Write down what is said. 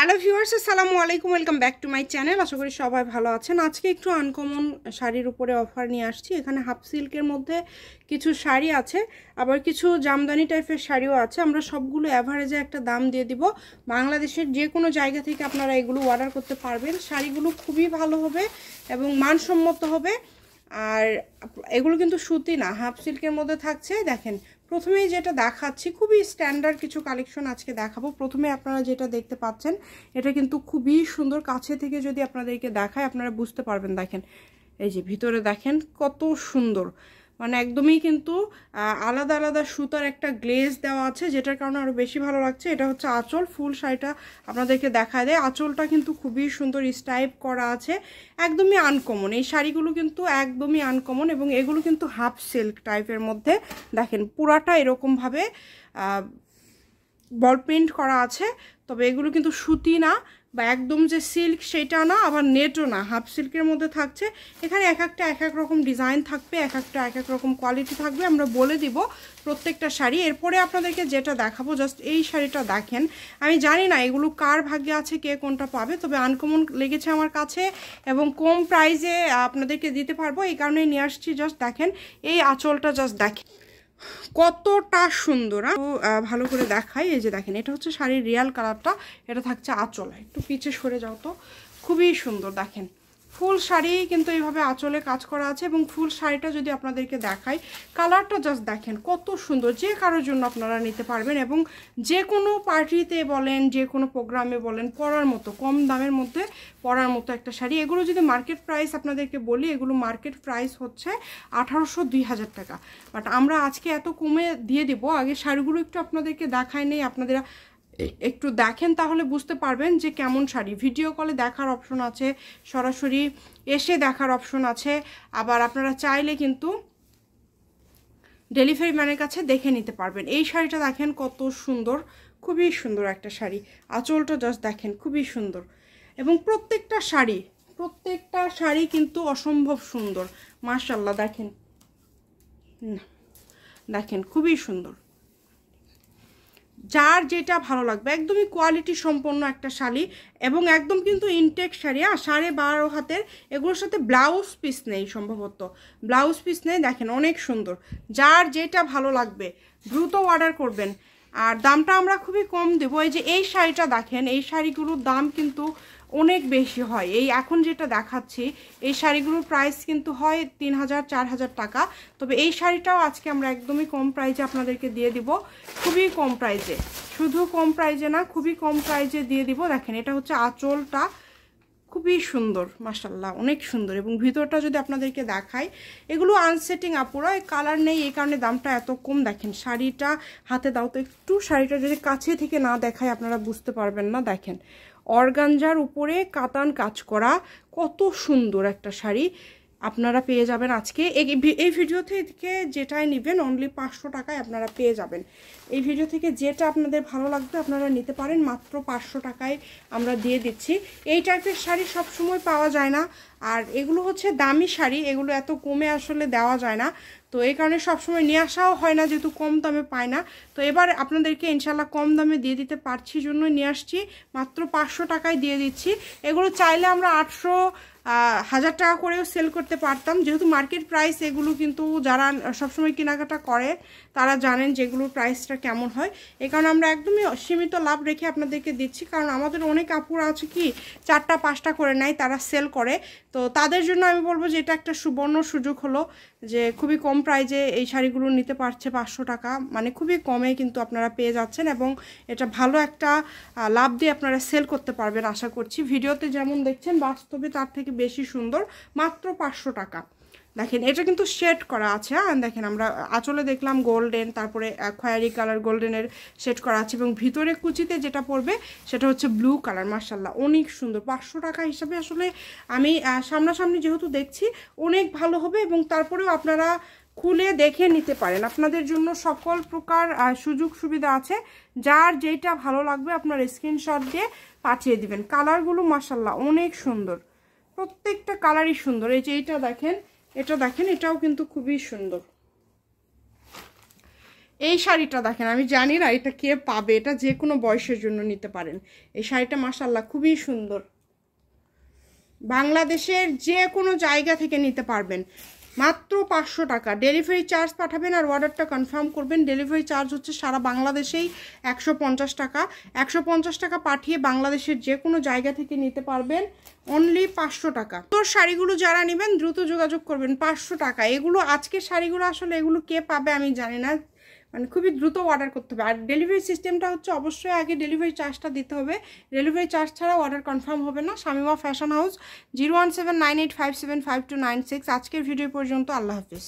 Hello viewers, আসসালামু আলাইকুম, welcome back to my channel. আশা করি সবাই ভালো আছেন। আজকে একটু আনকমন শাড়ির উপরে অফার নিয়ে আসছি। এখানে হাফ সিল্কের মধ্যে কিছু শাড়ি আছে, আবার কিছু জামদানি টাইপের শাড়িও আছে। আমরা সবগুলো অ্যাভারেজে একটা দাম দিয়ে দিব। বাংলাদেশের যে কোনো জায়গা থেকে আপনারা এগুলো অর্ডার করতে পারবেন। শাড়িগুলো খুবই ভালো হবে এবং মানসম্মত হবে। আর এগুলো কিন্তু সুতি না, হাফ সিল্কের মধ্যে থাকছে। দেখেন, প্রথমেই যেটা দেখাচ্ছি খুবই স্ট্যান্ডার্ড কিছু কালেকশন আজকে দেখাবো। প্রথমে আপনারা যেটা দেখতে পাচ্ছেন এটা কিন্তু খুবই সুন্দর। কাছে থেকে যদি আপনাদেরকে দেখায় আপনারা বুঝতে পারবেন। দেখেন, এই যে ভিতরে দেখেন কত সুন্দর, মানে একদমই কিন্তু আলাদা আলাদা সুতার একটা গ্লেজ দেওয়া আছে, যেটার কারণে আরও বেশি ভালো লাগছে। এটা হচ্ছে আঁচল, ফুল শাড়িটা আপনাদেরকে দেখায় দেয়। আঁচলটা কিন্তু খুবই সুন্দর স্টাইপ করা আছে, একদমই আনকমন। এই শাড়িগুলো কিন্তু একদমই আনকমন এবং এগুলো কিন্তু হাফ সিল্ক টাইপের মধ্যে। দেখেন পুরাটা এরকমভাবে বল প্রিন্ট করা আছে, তবে এগুলো কিন্তু সুতি না বা একদম যে সিল্ক সেটা না, আবার নেটও না, হাফ সিল্কের মধ্যে থাকছে। এখানে এক একটা এক এক রকম ডিজাইন থাকবে, এক একটা এক এক রকম কোয়ালিটি থাকবে। আমরা বলে দিব প্রত্যেকটা শাড়ি। এরপরে আপনাদেরকে যেটা দেখাবো, জাস্ট এই শাড়িটা দেখেন। আমি জানি না এগুলো কার ভাগ্যে আছে, কে কোনটা পাবে, তবে আনকমন লেগেছে আমার কাছে এবং কম প্রাইসে আপনাদেরকে দিতে পারবো, এই কারণেই নিয়ে আসছি। জাস্ট দেখেন এই আঁচলটা, জাস্ট দেখেন কতটা সুন্দর। ভালো করে দেখাই। এই যে দেখেন, এটা হচ্ছে শাড়ির রিয়াল কালারটা, এটা থাকছে আঁচলে। একটু পিছে সরে যাও তো, খুবই সুন্দর। দেখেন ফুল শাড়ি কিন্তু এইভাবে আঁচলে কাজ করা আছে এবং ফুল শাড়িটা যদি আপনাদেরকে দেখাই, কালারটা জাস্ট দেখেন কত সুন্দর। যে কারোর জন্য আপনারা নিতে পারবেন এবং যে কোনো পার্টিতে বলেন, যে কোনো প্রোগ্রামে বলেন, পরার মতো, কম দামের মধ্যে পরার মতো একটা শাড়ি। এগুলো যদি মার্কেট প্রাইস আপনাদেরকে বলি, এগুলো মার্কেট প্রাইস হচ্ছে 1800-2000 টাকা, বাট আমরা আজকে এত কমে দিয়ে দিব। আগে শাড়িগুলো একটু আপনাদেরকে দেখাই নেই, আপনাদের একটু দেখেন, তাহলে বুঝতে পারবেন যে কেমন শাড়ি। ভিডিও কলে দেখার অপশন আছে, সরাসরি এসে দেখার অপশন আছে, আবার আপনারা চাইলে কিন্তু ডেলিভারি ম্যানের কাছে দেখে নিতে পারবেন। এই শাড়িটা দেখেন কত সুন্দর, খুবই সুন্দর একটা শাড়ি। আঁচলটা জাস্ট দেখেন খুবই সুন্দর এবং প্রত্যেকটা শাড়ি কিন্তু অসম্ভব সুন্দর, মাশাআল্লাহ। দেখেন, দেখেন খুবই সুন্দর। যার যেটা ভালো লাগবে, একদমই কোয়ালিটি সম্পন্ন একটা শাড়ি এবং একদম কিন্তু ইনটেক শাড়ি। 12.5 হাতের, এগুলোর সাথে ব্লাউজ পিস নেই, সম্ভবত ব্লাউজ পিস নেই। দেখেন অনেক সুন্দর। যার যেটা ভালো লাগবে দ্রুত অর্ডার করবেন। আর দামটা আমরা খুবই কম দেবো। এই যে এই শাড়িটা দেখেন, এই শাড়িগুলোর দাম কিন্তু অনেক বেশি হয়। এই এখন যেটা দেখাচ্ছি এই শাড়িগুলোর প্রাইস কিন্তু হয় 3000-4000 টাকা, তবে এই শাড়িটাও আজকে আমরা একদমই কম প্রাইসে আপনাদেরকে দিয়ে দিব, খুবই কম প্রাইসে। শুধু কম প্রাইসে না, খুবই কম প্রাইসে দিয়ে দিব। দেখেন এটা হচ্ছে আঁচলটা, খুবই সুন্দর, মাশাআল্লাহ অনেক সুন্দর। এবং ভিতরটা যদি আপনাদেরকে দেখাই, এগুলো আনসেটিং আপুরা, কালার নেই, এই কারণে দামটা এত কম। দেখেন শাড়িটা হাতে দাও তো একটু, শাড়িটা যদি কাছে থেকে না দেখায় আপনারা বুঝতে পারবেন না। দেখেন অর্গানজার উপরে কাতান কাজ করা, কত সুন্দর একটা শাড়ি আপনারা পেয়ে যাবেন আজকে। এই ভিডিও থেকে যেটাই নেবেন অনলি 500 টাকায় আপনারা পেয়ে যাবেন। এই ভিডিও থেকে যেটা আপনাদের ভালো লাগবে আপনারা নিতে পারেন, মাত্র 500 টাকায় আমরা দিয়ে দিচ্ছি। এই টাইপের শাড়ি সবসময় পাওয়া যায় না, আর এগুলো হচ্ছে দামি শাড়ি, এগুলো এত কমে আসলে দেওয়া যায় না, তো এই কারণে সবসময় নিয়ে আসাও হয় না, যেহেতু কম দামে পায় না। তো এবার আপনাদেরকে ইনশাল্লাহ কম দামে দিয়ে দিতে পারছি জন্য নিয়ে আসছি, মাত্র 500 টাকায় দিয়ে দিচ্ছি। এগুলো চাইলে আমরা 800-1000 টাকা করেও সেল করতে পারতাম, যেহেতু মার্কেট প্রাইস এগুলো কিন্তু যারা সবসময় কেনাকাটা করে তারা জানেন যেগুলোর প্রাইসটা কেমন হয়। এই কারণে আমরা একদমই সীমিত লাভ রেখে আপনাদেরকে দিচ্ছি, কারণ আমাদের অনেক আপুরা আছে কি 4টা-5টা করে নেয়, তারা সেল করে। তো তাদের জন্য আমি বলবো যে এটা একটা সুবর্ণ সুযোগ হলো যে খুবই কম প্রাইজে এই শাড়িগুলো নিতে পারছে। 500 টাকা মানে খুবই কমে কিন্তু আপনারা পেয়ে যাচ্ছেন এবং এটা ভালো একটা লাভ দিয়ে আপনারা সেল করতে পারবেন আশা করছি। ভিডিওতে যেমন দেখছেন বাস্তবে তার থেকে বেশি সুন্দর, মাত্র 500 টাকা। দেখেন এটা কিন্তু শেড করা আছে। দেখেন আমরা আঁচলে দেখলাম গোল্ডেন, তারপরে খয়েরি কালার গোল্ডেনের শেড করা আছে এবং ভিতরে কুচিতে যেটা পড়বে সেটা হচ্ছে ব্লু কালার। মাশাআল্লাহ অনেক সুন্দর। 500 টাকা হিসাবে আসলে আমি সামনাসামনি যেহেতু দেখছি অনেক ভালো হবে এবং তারপরেও আপনারা খুলে দেখে নিতে পারেন। আপনাদের জন্য সকল প্রকার সুযোগ সুবিধা আছে। যার যেটা ভালো লাগবে আপনার স্ক্রিনশট দিয়ে পাঠিয়ে দিবেন। কালারগুলো মাশাআল্লাহ অনেক সুন্দর, প্রত্যেকটা কালারই সুন্দর। এই যে এটা দেখেন, এটা দেখেন, এটাও কিন্তু খুবই সুন্দর। এই শাড়িটা দেখেন, আমি জানি না এটা কে পাবে, এটা যে কোনো বয়সের জন্য নিতে পারেন। এই শাড়িটা মাশাআল্লাহ খুবই সুন্দর, বাংলাদেশের যে কোনো জায়গা থেকে নিতে পারবেন। মাত্র 500 টাকা ডেলিভারি চার্জ পাঠাবেন আর অর্ডারটা কনফার্ম করবেন। ডেলিভারি চার্জ হচ্ছে সারা বাংলাদেশেই 150 টাকা। 150 টাকা পাঠিয়ে বাংলাদেশের যে কোনো জায়গা থেকে নিতে পারবেন অনলি 500 টাকা। তোর শাড়িগুলো যারা নেবেন দ্রুত যোগাযোগ করবেন। 500 টাকা এগুলো, আজকের শাড়িগুলো আসলে এগুলো কে পাবে আমি জানি না, মানে খুবই দ্রুত অর্ডার করতে হবে। আর ডেলিভারি সিস্টেমটা হচ্ছে অবশ্যই আগে ডেলিভারি চার্জটা দিতে হবে, ডেলিভারি চার্জ ছাড়া অর্ডার কনফার্ম হবে না। Shamima fashion house 01798575296। আজকের ভিডিও পর্যন্ত, আল্লাহ হাফিজ।